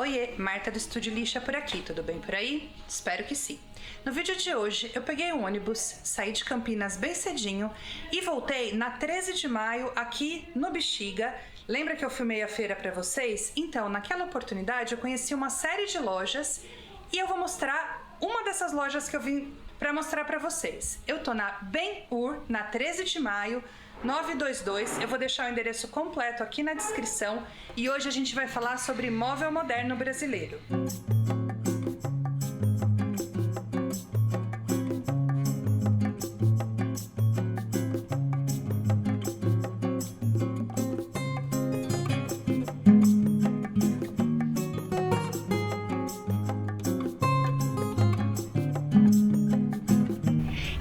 Oiê, Marta do Estúdio Lixa por aqui, tudo bem por aí? Espero que sim. No vídeo de hoje eu peguei um ônibus, saí de Campinas bem cedinho e voltei na 13 de maio aqui no Bexiga. Lembra que eu filmei a feira pra vocês? Então, naquela oportunidade eu conheci uma série de lojas e eu vou mostrar uma dessas lojas que eu vim pra mostrar pra vocês. Eu tô na Ben-Hur, na 13 de maio, 922, eu vou deixar o endereço completo aqui na descrição e hoje a gente vai falar sobre móvel moderno brasileiro.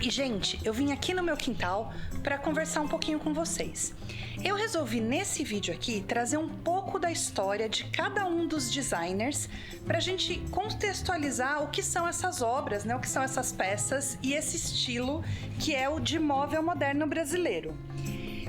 Gente, eu vim aqui no meu quintal para conversar um pouquinho com vocês. Eu resolvi nesse vídeo aqui trazer um pouco da história de cada um dos designers para a gente contextualizar o que são essas obras, né? O que são essas peças e esse estilo que é o de móvel moderno brasileiro.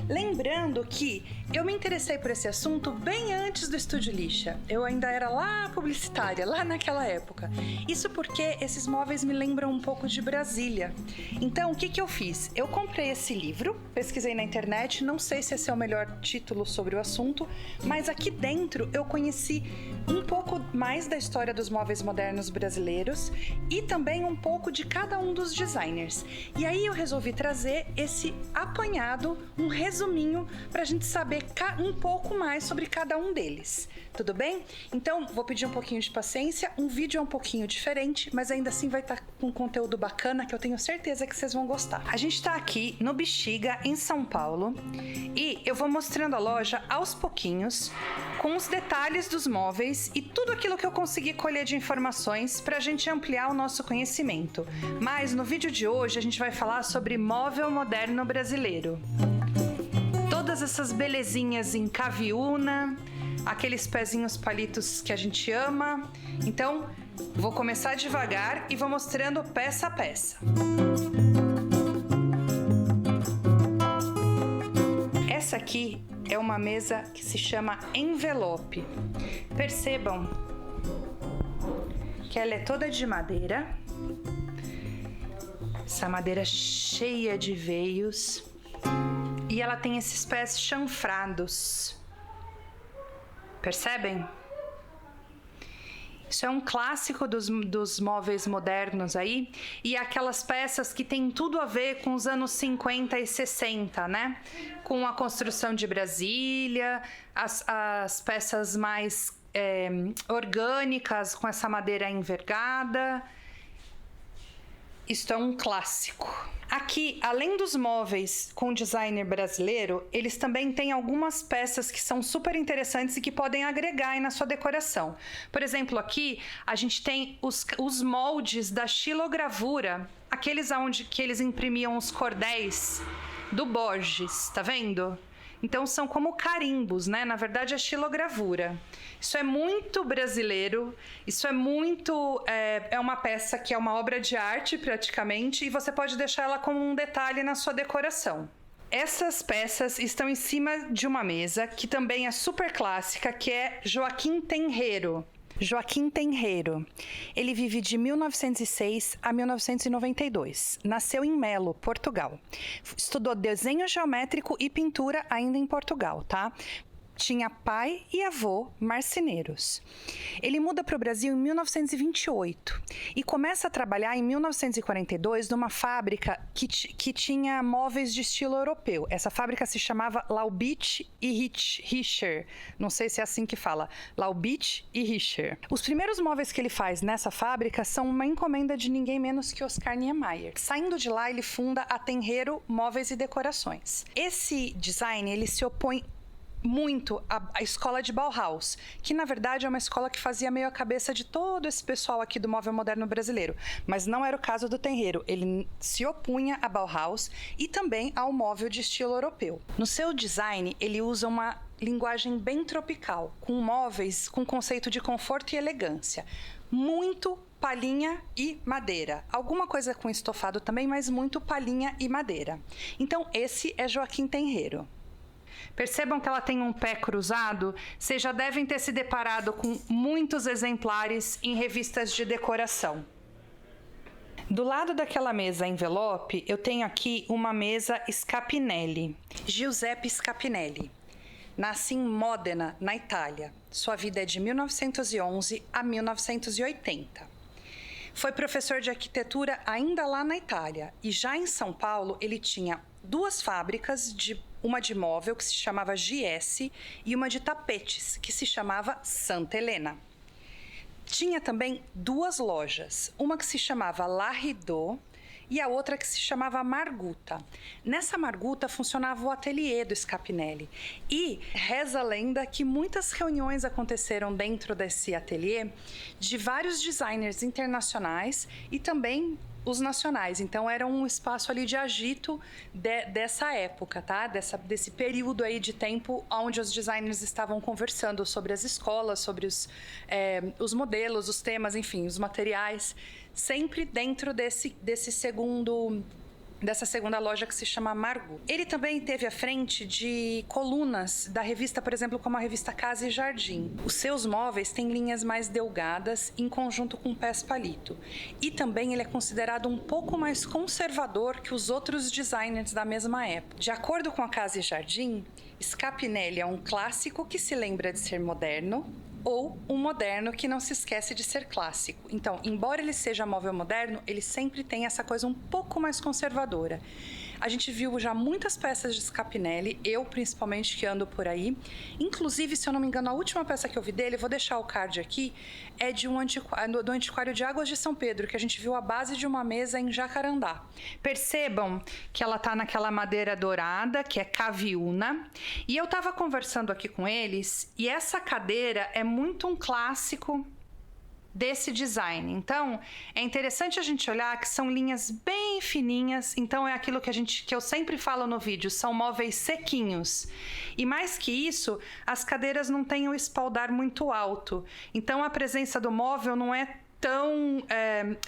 Lembrando que eu me interessei por esse assunto bem antes do Estúdio Lixa. Eu ainda era lá publicitária, lá naquela época. Isso porque esses móveis me lembram um pouco de Brasília. Então, o que eu fiz? Eu comprei esse livro, pesquisei na internet, não sei se esse é o melhor título sobre o assunto, mas aqui dentro eu conheci um pouco mais da história dos móveis modernos brasileiros e também um pouco de cada um dos designers. E aí eu resolvi trazer esse apanhado, um resuminho, para a gente saber um pouco mais sobre cada um deles. Tudo bem? Então, vou pedir um pouquinho de paciência. Um vídeo é um pouquinho diferente, mas ainda assim vai estar com conteúdo bacana que eu tenho certeza que vocês vão gostar. A gente está aqui no Bexiga, em São Paulo, e eu vou mostrando a loja aos pouquinhos, com os detalhes dos móveis e tudo aquilo que eu consegui colher de informações para a gente ampliar o nosso conhecimento. Mas no vídeo de hoje a gente vai falar sobre móvel moderno brasileiro. Todas essas belezinhas em caviúna, aqueles pezinhos palitos que a gente ama. Então, vou começar devagar e vou mostrando peça a peça. Essa aqui é uma mesa que se chama envelope. Percebam que ela é toda de madeira. Essa madeira cheia de veios. E ela tem esses pés chanfrados. Percebem? Isso é um clássico dos móveis modernos aí. E aquelas peças que tem tudo a ver com os anos 50 e 60, né? Com a construção de Brasília, as peças mais orgânicas, com essa madeira envergada. Isto é um clássico. Aqui, além dos móveis com designer brasileiro, eles também têm algumas peças que são super interessantes e que podem agregar aí na sua decoração. Por exemplo, aqui a gente tem os moldes da xilogravura, aqueles que eles imprimiam os cordéis do Borges, tá vendo? Então são como carimbos, né? Na verdade é xilogravura. Isso é muito brasileiro, isso é muito... É uma peça que é uma obra de arte praticamente e você pode deixar ela como um detalhe na sua decoração. Essas peças estão em cima de uma mesa que também é super clássica, que é Joaquim Tenreiro. Joaquim Tenreiro. Ele vive de 1906 a 1992. Nasceu em Melo, Portugal. Estudou desenho geométrico e pintura ainda em Portugal, tá? Tinha pai e avô marceneiros. Ele muda para o Brasil em 1928 e começa a trabalhar em 1942 numa fábrica que tinha móveis de estilo europeu. Essa fábrica se chamava Laubitsch e Rischer. Não sei se é assim que fala. Laubitsch e Rischer. Os primeiros móveis que ele faz nessa fábrica são uma encomenda de ninguém menos que Oscar Niemeyer. Saindo de lá, ele funda a Tenreiro Móveis e Decorações. Esse design, ele se opõe muito a escola de Bauhaus, que na verdade é uma escola que fazia meio a cabeça de todo esse pessoal aqui do móvel moderno brasileiro, mas não era o caso do Tenreiro. Ele se opunha a Bauhaus e também ao móvel de estilo europeu. No seu design, ele usa uma linguagem bem tropical, com móveis com conceito de conforto e elegância. Muito palhinha e madeira. Alguma coisa com estofado também, mas muito palhinha e madeira. Então, esse é Joaquim Tenreiro. Percebam que ela tem um pé cruzado, vocês já devem ter se deparado com muitos exemplares em revistas de decoração. Do lado daquela mesa envelope, eu tenho aqui uma mesa Scapinelli, Giuseppe Scapinelli. Nasce em Módena, na Itália. Sua vida é de 1911 a 1980. Foi professor de arquitetura ainda lá na Itália. E já em São Paulo, ele tinha 2 fábricas, uma de móvel, que se chamava GS, e uma de tapetes, que se chamava Santa Helena. Tinha também 2 lojas, uma que se chamava La Rideau e a outra que se chamava Marguta. Nessa Marguta funcionava o ateliê do Scapinelli. E reza a lenda que muitas reuniões aconteceram dentro desse ateliê de vários designers internacionais e também os nacionais. Então era um espaço ali de agito dessa época, tá? Desse período aí de tempo onde os designers estavam conversando sobre as escolas, sobre os modelos, os temas, enfim, os materiais, sempre dentro dessa segunda loja que se chama Margot. Ele também teve à frente de colunas da revista, por exemplo, como a revista Casa e Jardim. Os seus móveis têm linhas mais delgadas em conjunto com pés palito. E também ele é considerado um pouco mais conservador que os outros designers da mesma época. De acordo com a Casa e Jardim, Scapinelli é um clássico que se lembra de ser moderno, ou um moderno que não se esquece de ser clássico. Então, embora ele seja móvel moderno, ele sempre tem essa coisa um pouco mais conservadora. A gente viu já muitas peças de Scapinelli, eu principalmente que ando por aí. Inclusive, se eu não me engano, a última peça que eu vi dele, vou deixar o card aqui, é do Antiquário de Águas de São Pedro, que a gente viu a base de uma mesa em Jacarandá. Percebam que ela tá naquela madeira dourada, que é caviúna. E eu tava conversando aqui com eles, e essa cadeira é muito um clássico desse design. Então, é interessante a gente olhar que são linhas bem fininhas, então é aquilo que eu sempre falo no vídeo, são móveis sequinhos. E mais que isso, as cadeiras não têm o espaldar muito alto. Então, a presença do móvel não é tão...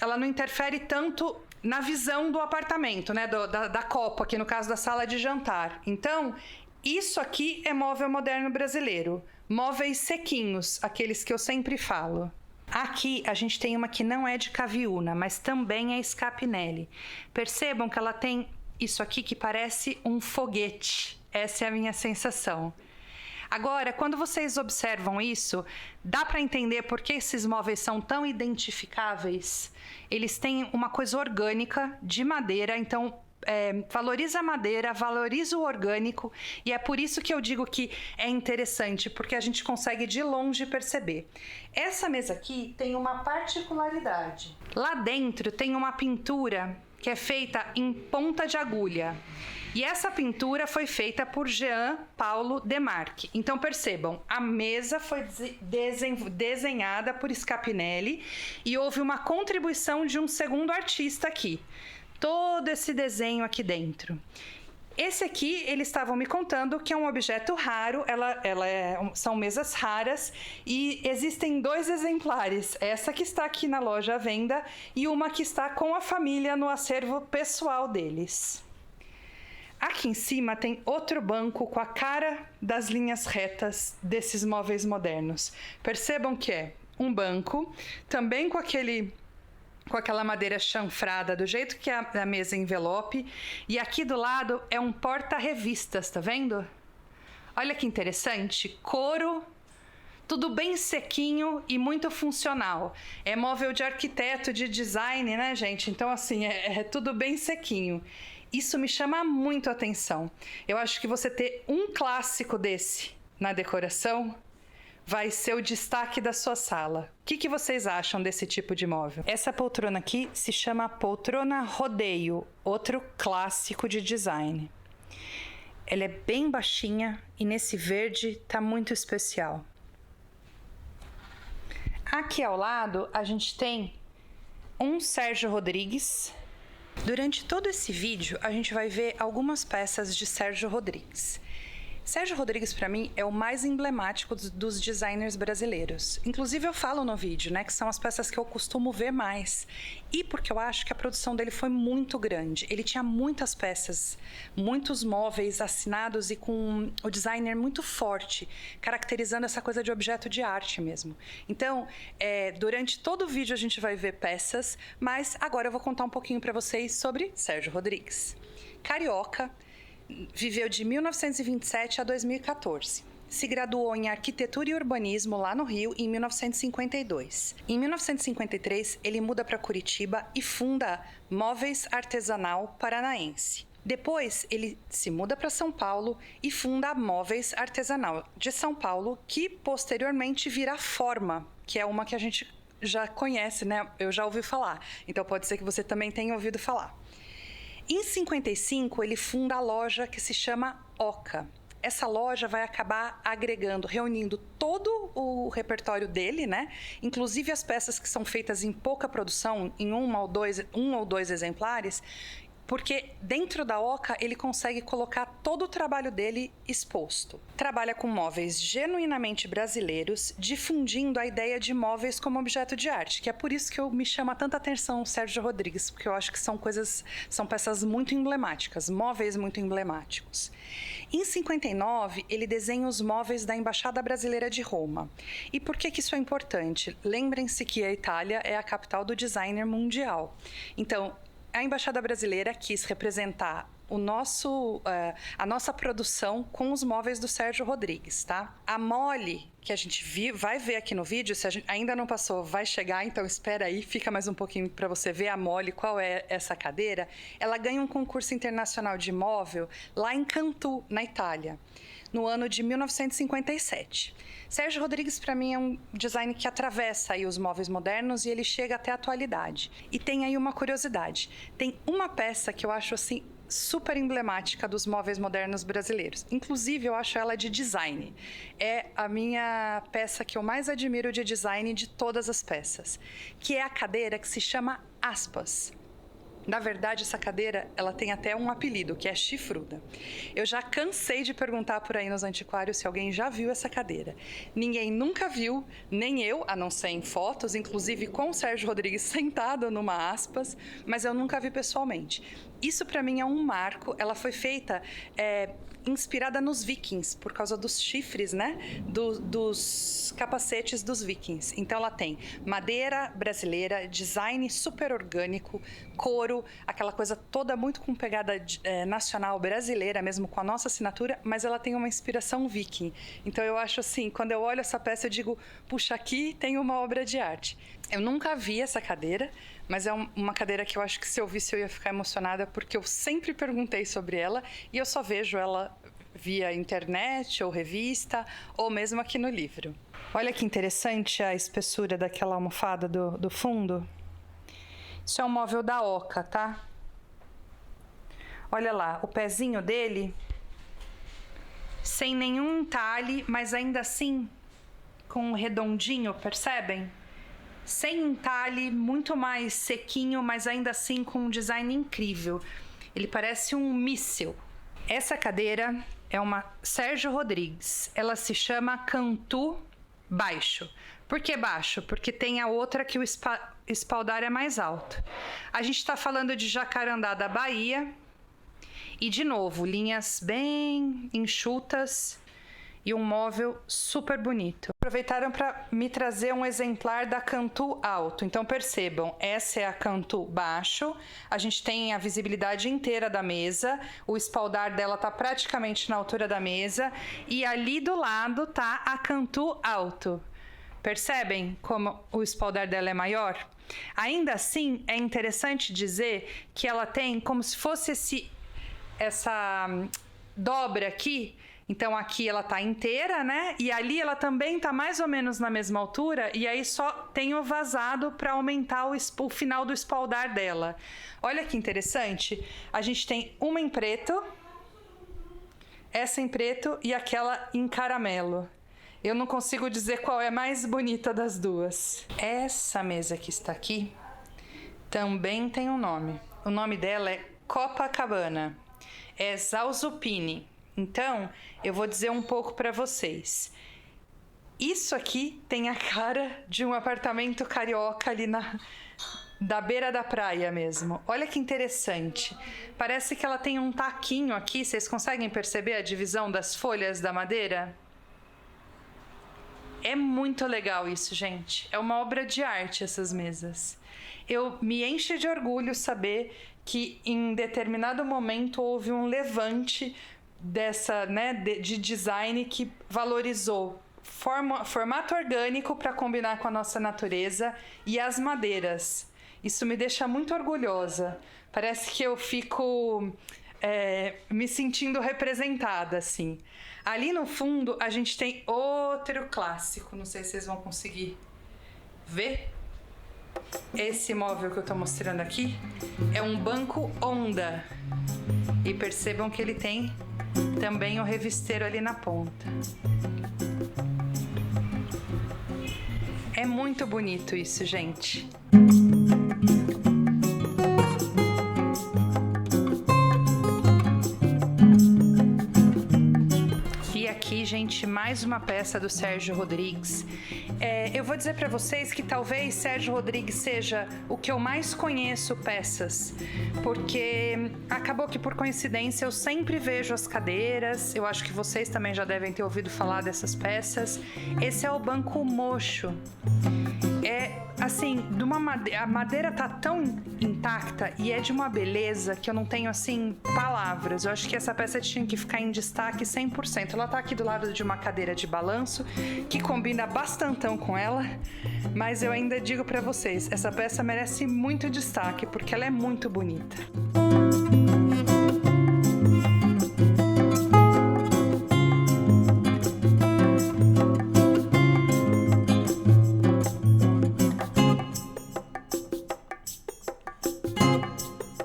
ela não interfere tanto na visão do apartamento, né? Da copa, aqui no caso da sala de jantar. Então, isso aqui é móvel moderno brasileiro. Móveis sequinhos, aqueles que eu sempre falo. Aqui a gente tem uma que não é de caviúna, mas também é Scapinelli. Percebam que ela tem isso aqui que parece um foguete. Essa é a minha sensação. Agora, quando vocês observam isso, dá para entender por que esses móveis são tão identificáveis. Eles têm uma coisa orgânica de madeira, então valoriza a madeira, valoriza o orgânico, e é por isso que eu digo que é interessante, porque a gente consegue de longe perceber. Essa mesa aqui tem uma particularidade. Lá dentro tem uma pintura que é feita em ponta de agulha. E essa pintura foi feita por Jean Paulo Demarque. Então percebam, a mesa foi desenhada por Scapinelli e houve uma contribuição de um segundo artista aqui. Todo esse desenho aqui dentro. Esse aqui, eles estavam me contando que é um objeto raro, são mesas raras e existem 2 exemplares. Essa que está aqui na loja à venda e uma que está com a família no acervo pessoal deles. Aqui em cima tem outro banco com a cara das linhas retas desses móveis modernos. Percebam que é um banco, também com aquela madeira chanfrada, do jeito que é a mesa envelope. E aqui do lado é um porta-revistas, tá vendo? Olha que interessante, couro, tudo bem sequinho e muito funcional. É móvel de arquiteto, de design, né, gente? Então, assim, é tudo bem sequinho. Isso me chama muito a atenção. Eu acho que você ter um clássico desse na decoração vai ser o destaque da sua sala. O que vocês acham desse tipo de móvel? Essa poltrona aqui se chama poltrona rodeio, outro clássico de design. Ela é bem baixinha e nesse verde tá muito especial. Aqui ao lado a gente tem um Sérgio Rodrigues. Durante todo esse vídeo a gente vai ver algumas peças de Sérgio Rodrigues. Sérgio Rodrigues, para mim, é o mais emblemático dos designers brasileiros. Inclusive, eu falo no vídeo, né, que são as peças que eu costumo ver mais. E porque eu acho que a produção dele foi muito grande. Ele tinha muitas peças, muitos móveis assinados e com o designer muito forte, caracterizando essa coisa de objeto de arte mesmo. Então, durante todo o vídeo a gente vai ver peças, mas agora eu vou contar um pouquinho para vocês sobre Sérgio Rodrigues. Carioca, viveu de 1927 a 2014. Se graduou em Arquitetura e Urbanismo lá no Rio em 1952. Em 1953, ele muda para Curitiba e funda Móveis Artesanal Paranaense. Depois, ele se muda para São Paulo e funda a Móveis Artesanal de São Paulo, que posteriormente vira Forma, que é uma que a gente já conhece, né? Eu já ouvi falar. Então pode ser que você também tenha ouvido falar. Em 55, ele funda a loja que se chama Oca. Essa loja vai acabar agregando, reunindo todo o repertório dele, né? Inclusive as peças que são feitas em pouca produção, em um ou dois exemplares, porque dentro da Oca ele consegue colocar todo o trabalho dele exposto. Trabalha com móveis genuinamente brasileiros, difundindo a ideia de móveis como objeto de arte, que é por isso que me chama tanta atenção o Sérgio Rodrigues, porque eu acho que são peças muito emblemáticas, móveis muito emblemáticos. Em 59, ele desenha os móveis da Embaixada Brasileira de Roma. E por que isso é importante? Lembrem-se que a Itália é a capital do designer mundial. Então, a Embaixada Brasileira quis representar a nossa produção com os móveis do Sérgio Rodrigues, tá? A mole, que a gente vai ver aqui no vídeo, se a gente ainda não passou, vai chegar, então espera aí, fica mais um pouquinho para você ver a mole, qual é essa cadeira. Ela ganha um concurso internacional de móvel lá em Cantu, na Itália, no ano de 1957. Sérgio Rodrigues, para mim, é um design que atravessa aí os móveis modernos e ele chega até a atualidade. E tem aí uma curiosidade. Tem uma peça que eu acho, assim, super emblemática dos móveis modernos brasileiros. Inclusive, eu acho ela de design. É a minha peça que eu mais admiro de design de todas as peças, que é a cadeira que se chama Aspas. Na verdade, essa cadeira, ela tem até um apelido, que é chifruda. Eu já cansei de perguntar por aí nos antiquários se alguém já viu essa cadeira. Ninguém nunca viu, nem eu, a não ser em fotos, inclusive com o Sérgio Rodrigues sentado numa Aspas, mas eu nunca vi pessoalmente. Isso, para mim, é um marco. Ela foi feita inspirada nos vikings, por causa dos chifres, né? Dos capacetes dos vikings. Então, ela tem madeira brasileira, design super orgânico, couro, aquela coisa toda muito com pegada nacional brasileira, mesmo com a nossa assinatura, mas ela tem uma inspiração viking. Então, eu acho assim, quando eu olho essa peça, eu digo, puxa, aqui tem uma obra de arte. Eu nunca vi essa cadeira, mas é uma cadeira que eu acho que se eu visse eu ia ficar emocionada, porque eu sempre perguntei sobre ela e eu só vejo ela via internet ou revista ou mesmo aqui no livro. Olha que interessante a espessura daquela almofada do fundo. Isso é um móvel da Oca, tá? Olha lá, o pezinho dele sem nenhum entalhe, mas ainda assim com um redondinho, percebem? Sem entalhe, muito mais sequinho, mas ainda assim com um design incrível. Ele parece um míssil. Essa cadeira é uma Sérgio Rodrigues. Ela se chama Cantu Baixo. Por que baixo? Porque tem a outra que o espaldar é mais alto. A gente está falando de Jacarandá da Bahia. E, de novo, linhas bem enxutas e um móvel super bonito. Aproveitaram para me trazer um exemplar da Cantu Alto. Então percebam, essa é a Cantu Baixo. A gente tem a visibilidade inteira da mesa. O espaldar dela está praticamente na altura da mesa. E ali do lado tá a Cantu Alto. Percebem como o espaldar dela é maior? Ainda assim, é interessante dizer que ela tem como se fosse essa dobra aqui. Então aqui ela tá inteira, né? E ali ela também tá mais ou menos na mesma altura, e aí só tem o vazado para aumentar o final do espaldar dela. Olha que interessante. A gente tem uma em preto, essa em preto e aquela em caramelo. Eu não consigo dizer qual é a mais bonita das duas. Essa mesa que está aqui também tem um nome. O nome dela é Copacabana. É Zalzupini. Então, eu vou dizer um pouco para vocês. Isso aqui tem a cara de um apartamento carioca ali da beira da praia mesmo. Olha que interessante. Parece que ela tem um taquinho aqui. Vocês conseguem perceber a divisão das folhas da madeira? É muito legal isso, gente. É uma obra de arte essas mesas. Eu me enche de orgulho saber que em determinado momento houve um levante de design que valorizou formato orgânico para combinar com a nossa natureza e as madeiras. Isso me deixa muito orgulhosa. Parece que eu fico me sentindo representada, assim. Ali no fundo a gente tem outro clássico. Não sei se vocês vão conseguir ver. Esse móvel que eu tô mostrando aqui é um banco Onda. E percebam que ele tem também o revisteiro ali na ponta. É muito bonito isso, gente. E aqui, gente, mais uma peça do Sérgio Rodrigues. Eu vou dizer para vocês que talvez Sérgio Rodrigues seja o que eu mais conheço peças, porque acabou que por coincidência eu sempre vejo as cadeiras. Eu acho que vocês também já devem ter ouvido falar dessas peças. Esse é o banco mocho. Assim, a madeira tá tão intacta e é de uma beleza que eu não tenho, assim, palavras. Eu acho que essa peça tinha que ficar em destaque 100%. Ela tá aqui do lado de uma cadeira de balanço, que combina bastantão com ela, mas eu ainda digo pra vocês, essa peça merece muito destaque, porque ela é muito bonita.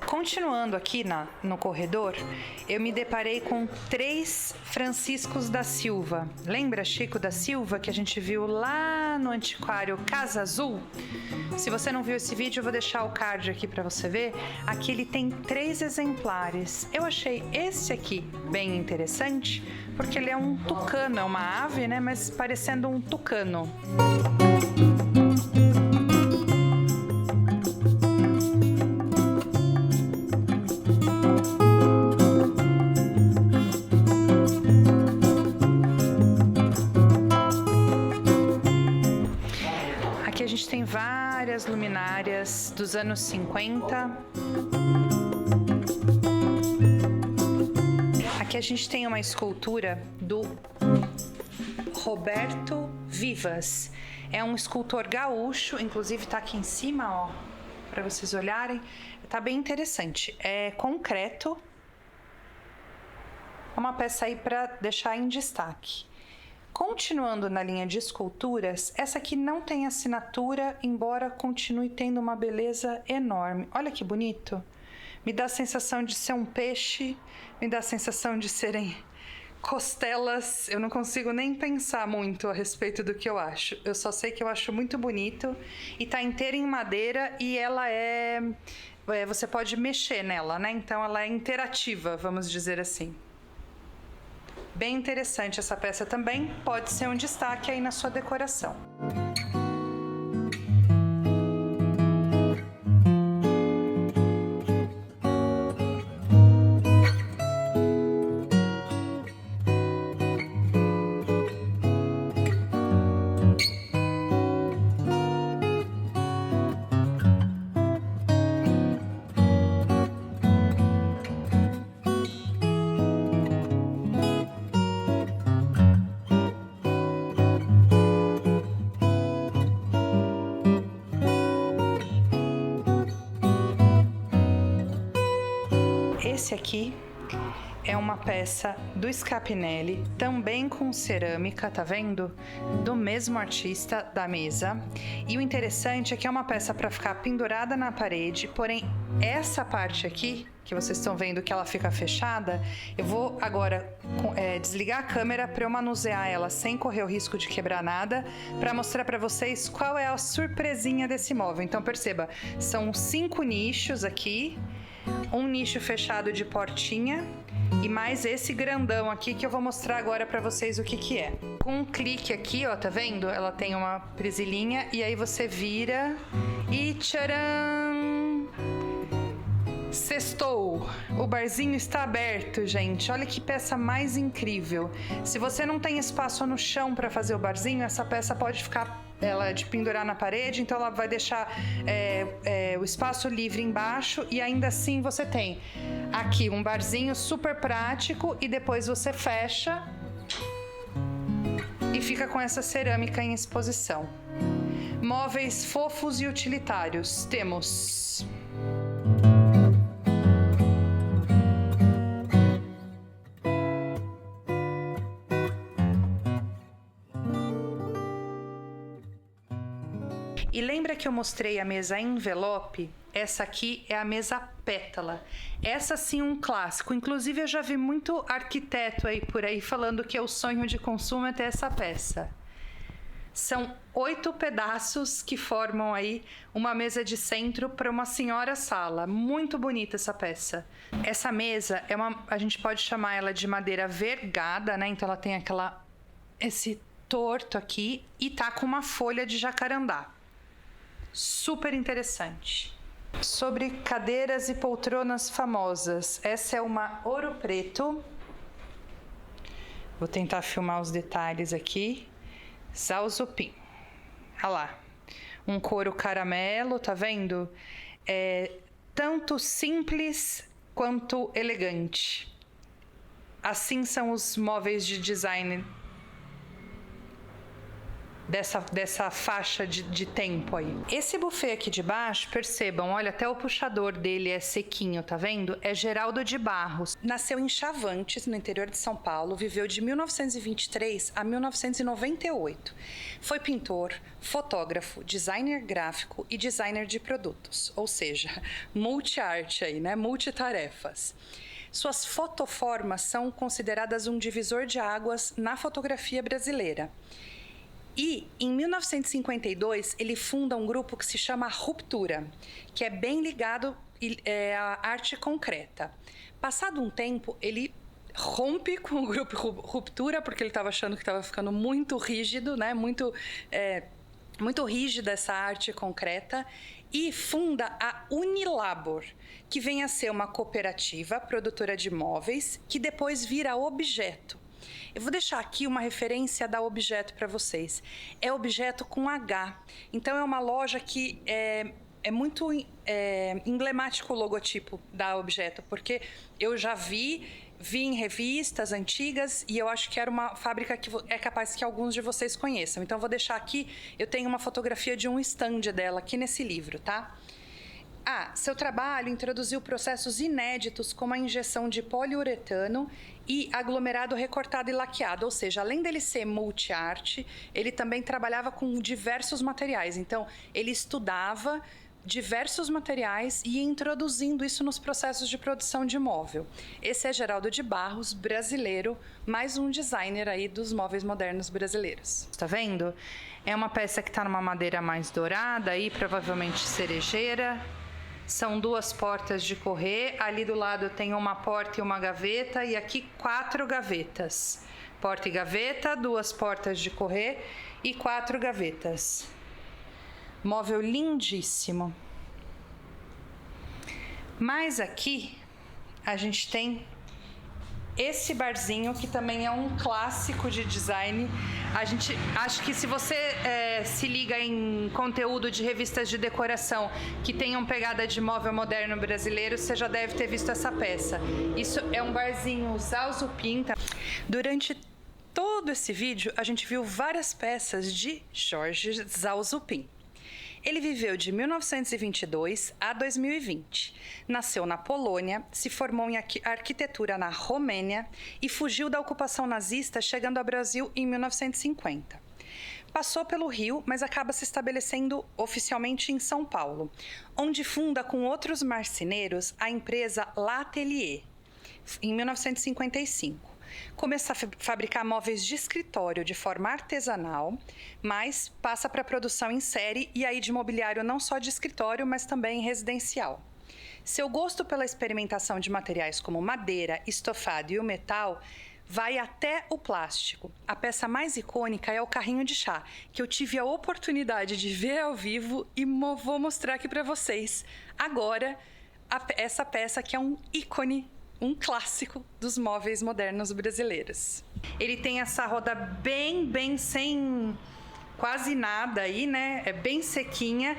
Continuando aqui no corredor, eu me deparei com 3 Franciscos da Silva. Lembra Chico da Silva que a gente viu lá no antiquário Casa Azul? Se você não viu esse vídeo, eu vou deixar o card aqui para você ver. Aqui ele tem 3 exemplares. Eu achei esse aqui bem interessante, porque ele é um tucano, é uma ave, né? Mas parecendo um tucano. Aqui a gente tem várias luminárias dos anos 50. Aqui a gente tem uma escultura do Roberto Vivas. É um escultor gaúcho, inclusive tá aqui em cima, ó, para vocês olharem. Tá bem interessante. É concreto. É uma peça aí para deixar em destaque. Continuando na linha de esculturas, essa aqui não tem assinatura, embora continue tendo uma beleza enorme. Olha que bonito. Me dá a sensação de ser um peixe, me dá a sensação de serem costelas. Eu não consigo nem pensar muito a respeito do que eu acho. Eu só sei que eu acho muito bonito e tá inteira em madeira e ela você pode mexer nela, né? Então ela é interativa, vamos dizer assim. Bem interessante essa peça também, pode ser um destaque aí na sua decoração. Esse aqui é uma peça do Scapinelli, também com cerâmica, tá vendo? Do mesmo artista da mesa. E o interessante é que é uma peça para ficar pendurada na parede, porém essa parte aqui, que vocês estão vendo que ela fica fechada, eu vou agora desligar a câmera para eu manusear ela sem correr o risco de quebrar nada, para mostrar para vocês qual é a surpresinha desse móvel. Então perceba, são 5 nichos aqui. Um nicho fechado de portinha, e mais esse grandão aqui que eu vou mostrar agora pra vocês o que que é. Com um clique aqui, ó, tá vendo? Ela tem uma presilhinha e aí você vira e tcharam! Sextou! O barzinho está aberto, gente. Olha que peça mais incrível. Se você não tem espaço no chão para fazer o barzinho, essa peça pode ficar de pendurar na parede, então ela vai deixar o espaço livre embaixo e ainda assim você tem aqui um barzinho super prático e depois você fecha e fica com essa cerâmica em exposição. Móveis fofos e utilitários. Temos... E lembra que eu mostrei a mesa envelope? Essa aqui é a mesa pétala. Essa sim um clássico. Inclusive eu já vi muito arquiteto aí por aí falando que é o sonho de consumo é ter essa peça. São 8 pedaços que formam aí uma mesa de centro para uma senhora sala. Muito bonita essa peça. Essa mesa a gente pode chamar ela de madeira vergada, né? Então ela tem esse torto aqui e tá com uma folha de jacarandá. Super interessante. Sobre cadeiras e poltronas famosas. Essa é uma Ouro Preto. Vou tentar filmar os detalhes aqui. Zalzupin. Olha lá. Um couro caramelo, tá vendo? Tanto simples quanto elegante. Assim são os móveis de design dessa faixa de tempo aí. Esse buffet aqui de baixo, percebam, olha, até o puxador dele é sequinho, tá vendo? É Geraldo de Barros. Nasceu em Chavantes, no interior de São Paulo, viveu de 1923 a 1998. Foi pintor, fotógrafo, designer gráfico e designer de produtos, ou seja, multi-arte aí, né? Multitarefas. Suas fotoformas são consideradas um divisor de águas na fotografia brasileira. E, em 1952, ele funda um grupo que se chama Ruptura, que é bem ligado à arte concreta. Passado um tempo, ele rompe com o grupo Ruptura, porque ele estava achando que estava ficando muito rígido, né? Muito rígida essa arte concreta, e funda a Unilabor, que vem a ser uma cooperativa produtora de móveis, que depois vira Objeto. Eu vou deixar aqui uma referência da Objeto para vocês. É Objeto com H. Então, é uma loja que é muito emblemático o logotipo da Objeto, porque eu já vi em revistas antigas e eu acho que era uma fábrica que é capaz que alguns de vocês conheçam. Então, eu vou deixar aqui, eu tenho uma fotografia de um stand dela aqui nesse livro, tá? Seu trabalho introduziu processos inéditos como a injeção de poliuretano e aglomerado recortado e laqueado, ou seja, além dele ser multi-arte, ele também trabalhava com diversos materiais. Então, ele estudava diversos materiais e ia introduzindo isso nos processos de produção de móvel. Esse é Geraldo de Barros, brasileiro, mais um designer aí dos móveis modernos brasileiros. Tá vendo? É uma peça que está numa madeira mais dourada, aí provavelmente cerejeira. São 2 portas de correr, ali do lado tem uma porta e uma gaveta, e aqui 4 gavetas. Porta e gaveta, 2 portas de correr e 4 gavetas. Móvel lindíssimo. Mas aqui a gente tem esse barzinho, que também é um clássico de design. Acho que se você se liga em conteúdo de revistas de decoração que tenham pegada de móvel moderno brasileiro, você já deve ter visto essa peça. Isso é um barzinho Zalzupin. Durante todo esse vídeo, a gente viu várias peças de Jorge Zalzupin. Ele viveu de 1922 a 2020. Nasceu na Polônia, se formou em arquitetura na Romênia e fugiu da ocupação nazista, chegando ao Brasil em 1950. Passou pelo Rio, mas acaba se estabelecendo oficialmente em São Paulo, onde funda com outros marceneiros a empresa L'Atelier, em 1955. Começa a fabricar móveis de escritório de forma artesanal, mas passa para a produção em série e aí de mobiliário não só de escritório, mas também residencial. Seu gosto pela experimentação de materiais como madeira, estofado e o metal vai até o plástico. A peça mais icônica é o carrinho de chá, que eu tive a oportunidade de ver ao vivo e vou mostrar aqui para vocês agora essa peça que é um ícone, um clássico dos móveis modernos brasileiros. Ele tem essa roda bem sem quase nada aí, né? É bem sequinha,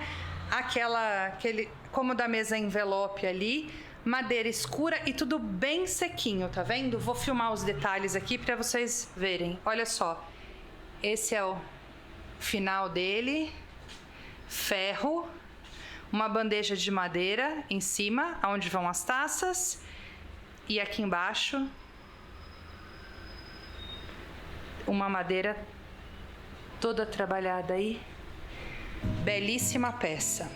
aquele como da mesa envelope ali, madeira escura e tudo bem sequinho, tá vendo? Vou filmar os detalhes aqui para vocês verem. Olha só, esse é o final dele, ferro, uma bandeja de madeira em cima, onde vão as taças, e aqui embaixo uma madeira toda trabalhada aí. Belíssima peça.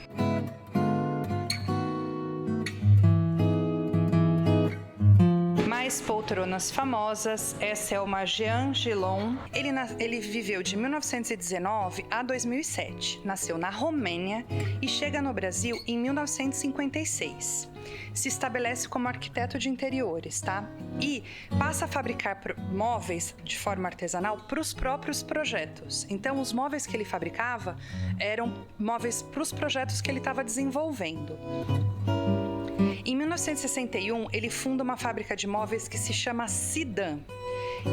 Mais poltronas famosas, essa é uma Jean Gillon. Ele viveu de 1919 a 2007, nasceu na Romênia e chega no Brasil em 1956. Se estabelece como arquiteto de interiores, tá? E passa a fabricar móveis de forma artesanal para os próprios projetos. Então, os móveis que ele fabricava eram móveis para os projetos que ele estava desenvolvendo. Em 1961, ele funda uma fábrica de móveis que se chama Sidan,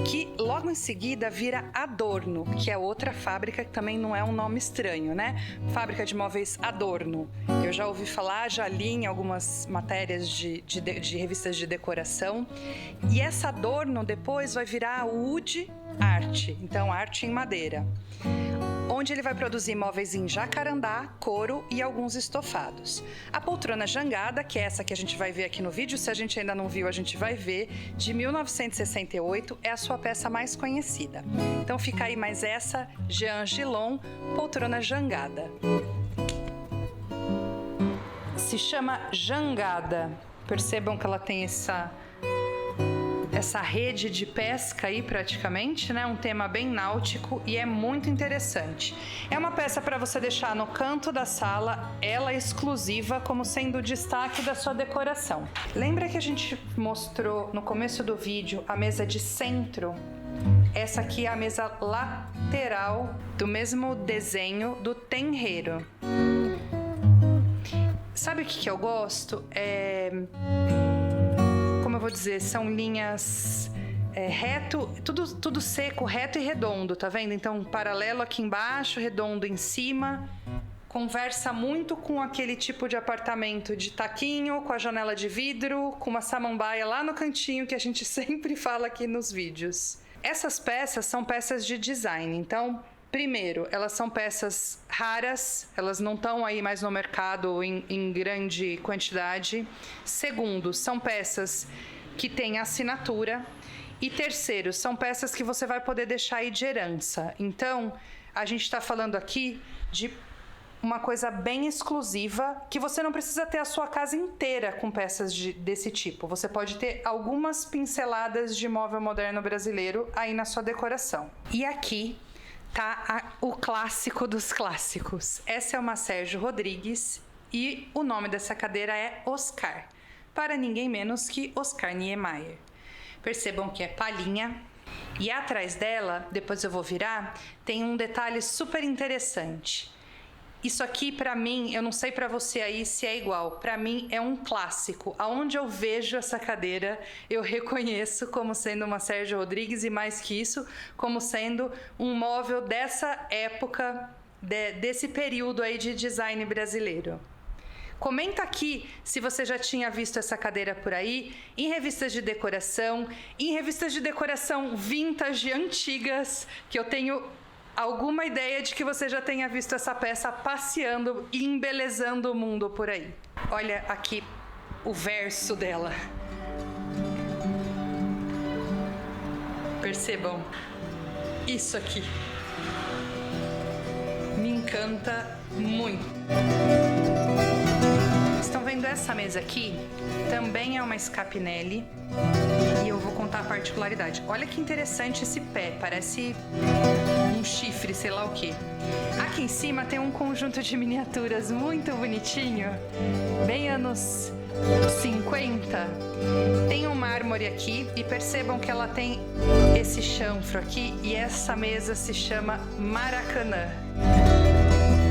que logo em seguida vira Adorno, que é outra fábrica que também não é um nome estranho, né? Fábrica de móveis Adorno. Eu já ouvi falar, já li em algumas matérias de revistas de decoração. E essa Adorno depois vai virar Wood Art, então arte em madeira, onde ele vai produzir móveis em jacarandá, couro e alguns estofados. A poltrona jangada, que é essa que a gente vai ver aqui no vídeo, se a gente ainda não viu, a gente vai ver, de 1968, é a sua peça mais conhecida. Então fica aí mais essa, Jean Gillon, poltrona jangada. Se chama jangada. Percebam que ela tem essa rede de pesca aí praticamente, né? Um tema bem náutico e é muito interessante. É uma peça para você deixar no canto da sala, ela é exclusiva como sendo o destaque da sua decoração. Lembra que a gente mostrou no começo do vídeo a mesa de centro? Essa aqui é a mesa lateral do mesmo desenho do tenreiro. Sabe o que eu gosto? Como eu vou dizer, são linhas reto, tudo seco, reto e redondo, tá vendo? Então, paralelo aqui embaixo, redondo em cima. Conversa muito com aquele tipo de apartamento de taquinho, com a janela de vidro, com uma samambaia lá no cantinho que a gente sempre fala aqui nos vídeos. Essas peças são peças de design, então, primeiro, elas são peças raras, elas não estão aí mais no mercado em grande quantidade. Segundo, são peças que têm assinatura. E terceiro, são peças que você vai poder deixar aí de herança. Então, a gente está falando aqui de uma coisa bem exclusiva, que você não precisa ter a sua casa inteira com peças desse tipo. Você pode ter algumas pinceladas de móvel moderno brasileiro aí na sua decoração. E aqui tá o clássico dos clássicos. Essa é uma Sérgio Rodrigues e o nome dessa cadeira é Oscar, para ninguém menos que Oscar Niemeyer. Percebam que é palhinha e atrás dela, depois eu vou virar, tem um detalhe super interessante. Isso aqui, para mim, eu não sei para você aí se é igual, para mim é um clássico. Aonde eu vejo essa cadeira, eu reconheço como sendo uma Sérgio Rodrigues e, mais que isso, como sendo um móvel dessa época, desse período aí de design brasileiro. Comenta aqui se você já tinha visto essa cadeira por aí, em revistas de decoração vintage, antigas, que eu tenho alguma ideia de que você já tenha visto essa peça passeando e embelezando o mundo por aí. Olha aqui o verso dela. Percebam isso aqui. Me encanta muito. Estão vendo vendo essa mesa aqui? Também é uma Scapinelli. E eu vou contar a particularidade. Olha que interessante esse pé, parece um chifre, sei lá o quê. Aqui em cima tem um conjunto de miniaturas muito bonitinho, bem anos 50. Tem um mármore aqui e percebam que ela tem esse chanfro aqui e essa mesa se chama Maracanã.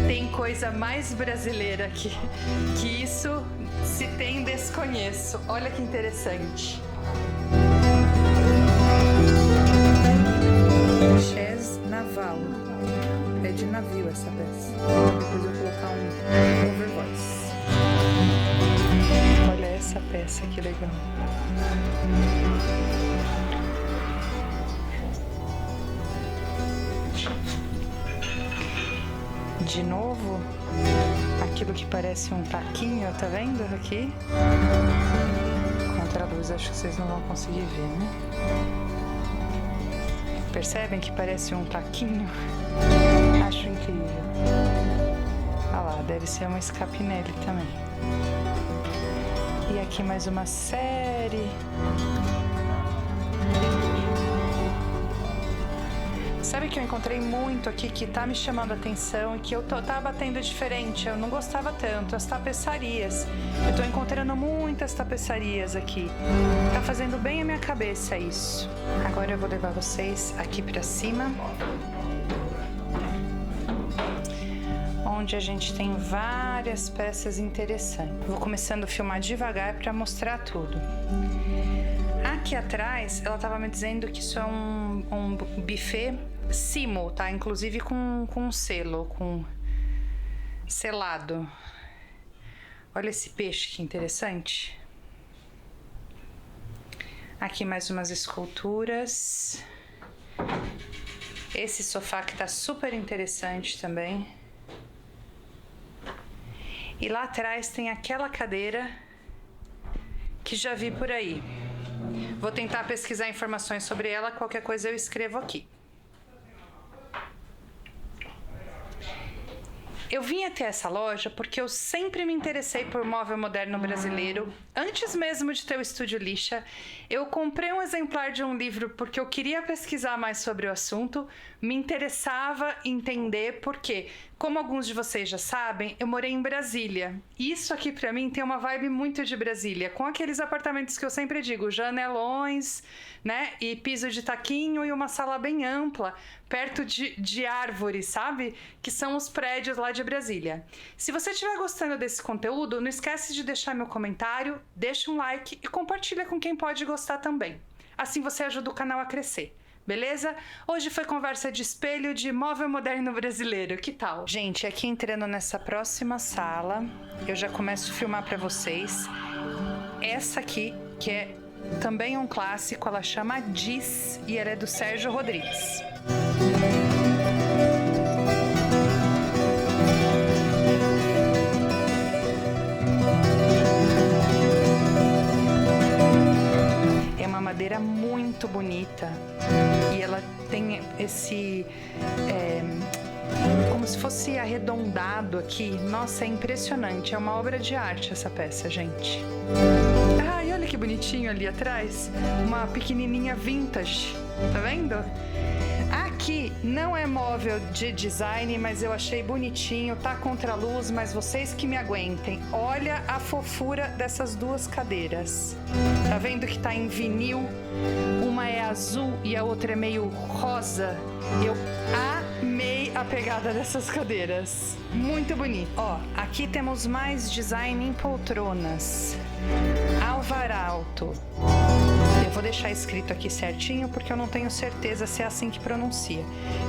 Tem coisa mais brasileira aqui que isso, se tem, desconheço. Olha que interessante. Chaise naval. É de navio essa peça. Depois eu vou colocar um overvoice. Olha essa peça, que legal. De novo, aquilo que parece um taquinho, tá vendo aqui? Contra a luz, acho que vocês não vão conseguir ver, né? Percebem que parece um taquinho? Acho incrível. Ah lá, deve ser uma Scapinelli também. E aqui mais uma série. Sabe que eu encontrei muito aqui que tá me chamando a atenção e que eu tá batendo diferente, eu não gostava tanto, as tapeçarias. Eu tô encontrando muitas tapeçarias aqui. Tá fazendo bem a minha cabeça isso. Agora eu vou levar vocês aqui pra cima, onde a gente tem várias peças interessantes. Vou começando a filmar devagar para mostrar tudo. Aqui atrás, ela tava me dizendo que isso é um buffet Simo, tá? Inclusive com selo, com selado. Olha esse peixe que interessante. Aqui mais umas esculturas. Esse sofá que tá super interessante também. E lá atrás tem aquela cadeira que já vi por aí. Vou tentar pesquisar informações sobre ela, qualquer coisa eu escrevo aqui. Eu vim até essa loja porque eu sempre me interessei por móvel moderno brasileiro. Antes mesmo de ter o Estúdio Lixa, eu comprei um exemplar de um livro porque eu queria pesquisar mais sobre o assunto, me interessava entender porque, como alguns de vocês já sabem, eu morei em Brasília. Isso aqui pra mim tem uma vibe muito de Brasília, com aqueles apartamentos que eu sempre digo, janelões, né? E piso de taquinho e uma sala bem ampla, perto de árvores, sabe? Que são os prédios lá de Brasília. Se você estiver gostando desse conteúdo, não esquece de deixar meu comentário, deixa um like e compartilha com quem pode gostar também. Assim você ajuda o canal a crescer. Beleza? Hoje foi conversa de espelho de móvel moderno brasileiro. Que tal? Gente, aqui entrando nessa próxima sala, eu já começo a filmar para vocês. Essa aqui, que é também um clássico, ela chama Diz e ela é do Sérgio Rodrigues. Madeira muito bonita e ela tem esse como se fosse arredondado aqui. Nossa, é impressionante, é uma obra de arte essa peça, gente. Ai, olha que bonitinho ali atrás, uma pequenininha vintage, tá vendo? Aqui não é móvel de design, mas eu achei bonitinho, tá contra a luz, mas vocês que me aguentem. Olha a fofura dessas duas cadeiras. Tá vendo que tá em vinil? Uma é azul e a outra é meio rosa. Eu amei a pegada dessas cadeiras. Muito bonito. Ó, aqui temos mais design em poltronas. Alvar alto. Eu vou deixar escrito aqui certinho porque eu não tenho certeza se é assim que pronuncia.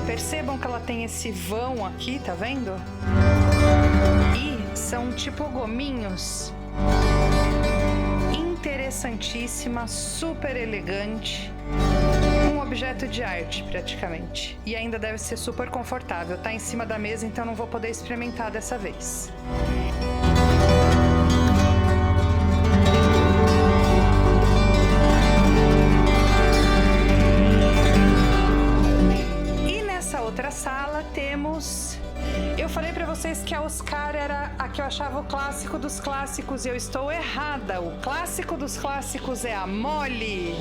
Percebam que ela tem esse vão aqui, tá vendo? E são tipo gominhos. Interessantíssima, super elegante. Um objeto de arte, praticamente. E ainda deve ser super confortável. Tá em cima da mesa, então não vou poder experimentar dessa vez. Outra sala temos... Eu falei pra vocês que a Oscar lugar era a que eu achava o clássico dos clássicos e eu estou errada. O clássico dos clássicos é a Moli.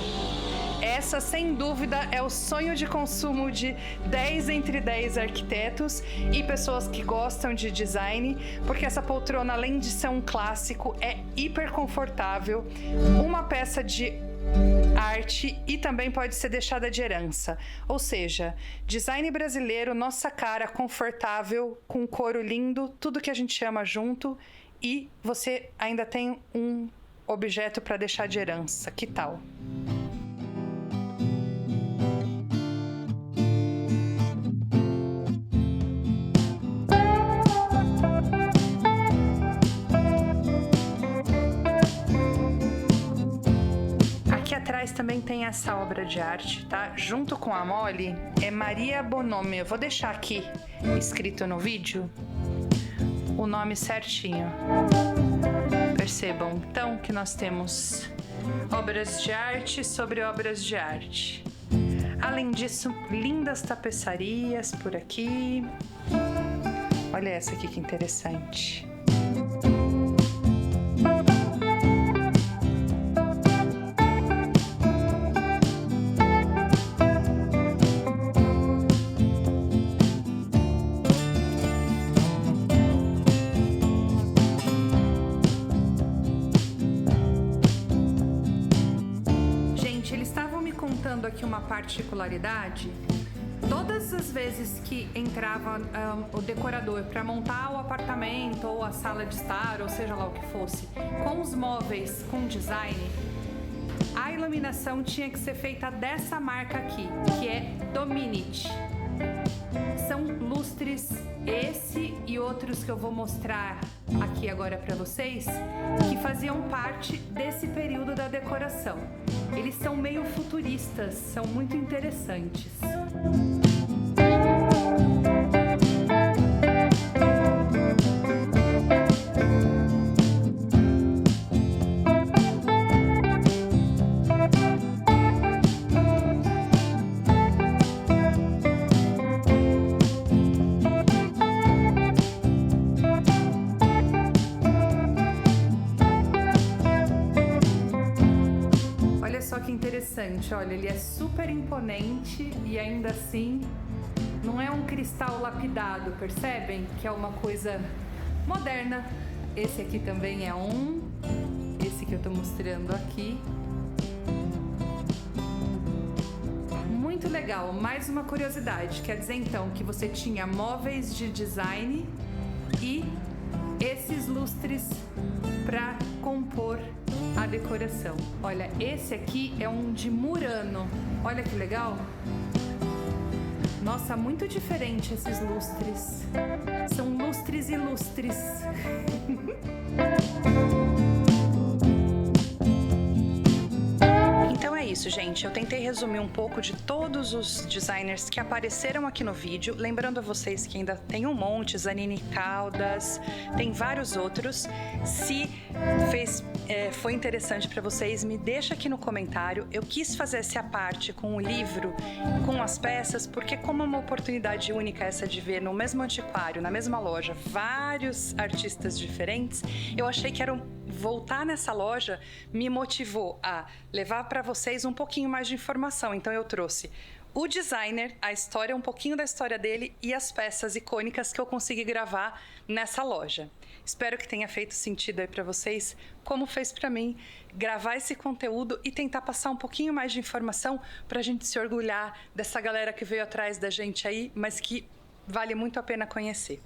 Essa, sem dúvida, é o sonho de consumo de 10 entre 10 arquitetos e pessoas que gostam de design, porque essa poltrona, além de ser um clássico, é hiper confortável, uma peça de arte e também pode ser deixada de herança. Ou seja, design brasileiro, nossa cara, confortável, com couro lindo, tudo que a gente ama junto, e você ainda tem um objeto para deixar de herança. Que tal? Atrás também tem essa obra de arte, tá? Junto com a Moli, é Maria Bonomi. Eu vou deixar aqui escrito no vídeo o nome certinho. Percebam, então, que nós temos obras de arte sobre obras de arte. Além disso, lindas tapeçarias por aqui. Olha essa aqui que interessante. Aqui uma particularidade. Todas as vezes que entrava o decorador para montar o apartamento ou a sala de estar, ou seja lá o que fosse, com os móveis, com design, a iluminação tinha que ser feita dessa marca aqui, que é Dominit. São lustres, esse e outros que eu vou mostrar aqui agora para vocês, que faziam parte desse período da decoração. Eles são meio futuristas, são muito interessantes. Olha, ele é super imponente e ainda assim não é um cristal lapidado, percebem? Que é uma coisa moderna. Esse aqui também é esse que eu tô mostrando aqui. Muito legal, mais uma curiosidade, quer dizer então que você tinha móveis de design e esses lustres para compor a decoração. Olha, esse aqui é um de Murano. Olha que legal. Nossa, muito diferente esses lustres. São lustres ilustres. Então é isso, gente. Eu tentei resumir um pouco de todos os designers que apareceram aqui no vídeo. Lembrando a vocês que ainda tem um monte, Zanini Caldas, tem vários outros. Se foi interessante para vocês, me deixa aqui no comentário. Eu quis fazer essa parte com o livro, com as peças, porque como é uma oportunidade única essa de ver no mesmo antiquário, na mesma loja, vários artistas diferentes, eu achei que voltar nessa loja me motivou a levar para vocês um pouquinho mais de informação. Então eu trouxe o designer, a história, um pouquinho da história dele e as peças icônicas que eu consegui gravar nessa loja. Espero que tenha feito sentido aí para vocês, como fez para mim, gravar esse conteúdo e tentar passar um pouquinho mais de informação para a gente se orgulhar dessa galera que veio atrás da gente aí, mas que vale muito a pena conhecer.